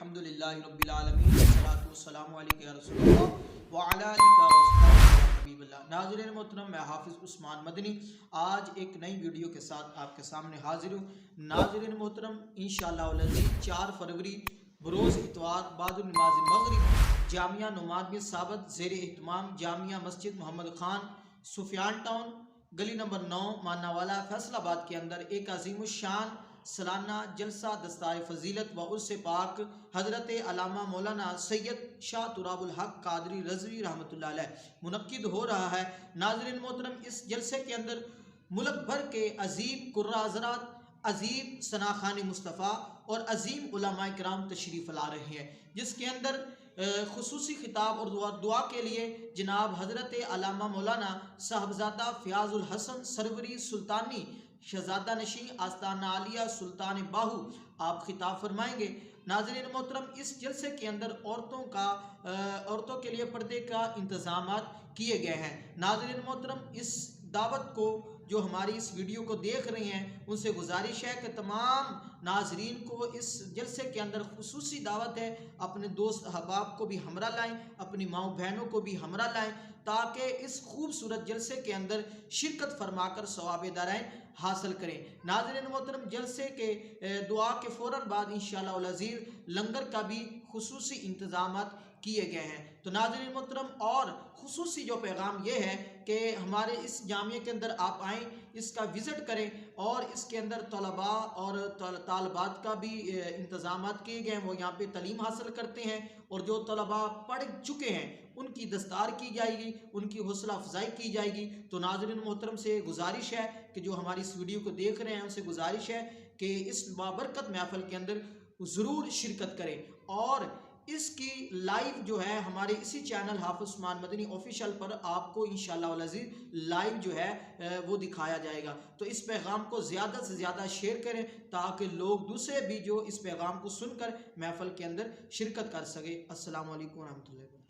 अल्हम्दुलिल्लाह रब्बिल आलमीन वस्सलातु वस्सलामु अलैका या रसूलल्लाह व अला आलिका व अस्हाबिका या हबीबल्लाह। नाज़रीन मोहतरम, मैं हाफिज़ उस्मान मदनी आज एक नई वीडियो के साथ आपके सामने हाजिर हूँ। नाज़रीन मोहतरम, इंशाअल्लाह 4 फरवरी बरोज़ इतवार बाद नमाज मगरिब जामिया नुमान बिन साबत ज़ेर एहतमाम जामिया मस्जिद मोहम्मद खान सुफियान टाउन गली नंबर 9 मानावाला फैसलाबाद के अंदर एक अजीम शान सालाना जलसा दस्तार फजीलत व उर्स पाक हज़रत अल्लामा मौलाना सैयद शाह तुराबुल हक कादरी रज़वी रहमतुल्लाह अलैह मुनक्किद हो रहा है। नाज़रीन मोहतरम, इस जलसे के अंदर मुल्क भर के अजीम कुर्रा हज़रात, अजीम सनाखान मुस्तफ़ा और अजीम उलमा इकराम तशरीफ़ ला रहे हैं, जिसके अंदर खुसूसी खिताब और दुआ के लिए जनाब हज़रत अल्लामा मौलाना साहबजादा फ़याज़ुल हसन सरवरी सुल्तानी शहज़ादा नशीं आस्ताना आलिया सुल्तान बाहू आप खिताब फरमाएंगे। नाज़रीन मोहतरम, इस जलसे के अंदर औरतों के लिए पर्दे का इंतज़ामात किए गए हैं। नाज़रीन मोहतरम, इस दावत को जो हमारी इस वीडियो को देख रहे हैं उनसे गुजारिश है कि तमाम नाजरीन को इस जलसे के अंदर खुसूसी दावत है, अपने दोस्त अहबाब को भी हमरा लाएं, अपनी माओ बहनों को भी हमरा लाएं, ताकि इस खूबसूरत जलसे के अंदर शिरकत फरमाकर सवाब दारैन हासिल करें। नाज़रीन मोहतरम, जलसे के दुआ के फ़ौरन बाद इंशाअल्लाह अज़ीज़ लंगर का भी खुसूसी इंतज़ामात किए गए हैं। तो नाज़रीन मोहतरम, और खुसूसी जो पैगाम ये है कि हमारे इस जामिया के अंदर आप आएँ, इसका विज़िट करें और इसके अंदर तलबा और तालबात का भी इंतज़ामात किए गए हैं। वो यहाँ पे तालीम हासिल करते हैं और जो तलबा पढ़ चुके हैं उनकी दस्तार की जाएगी, उनकी हौसला अफजाई की जाएगी। तो नाज़रीन मोहतरम से गुजारिश है कि जो हमारी इस वीडियो को देख रहे हैं उनसे गुजारिश है कि इस बाबरकत महफिल के अंदर ज़रूर शिरकत करें। और इसकी लाइव जो है हमारे इसी चैनल हाफिज़ उस्मान मदनी ऑफिशियल पर आपको इंशाअल्लाह अज़ीज़ लाइव जो है वो दिखाया जाएगा। तो इस पैगाम को ज़्यादा से ज़्यादा शेयर करें ताकि लोग दूसरे भी जो इस पैगाम को सुनकर महफिल के अंदर शिरकत कर सके। अस्सलामु अलैकुम व रहमतुल्लाहि।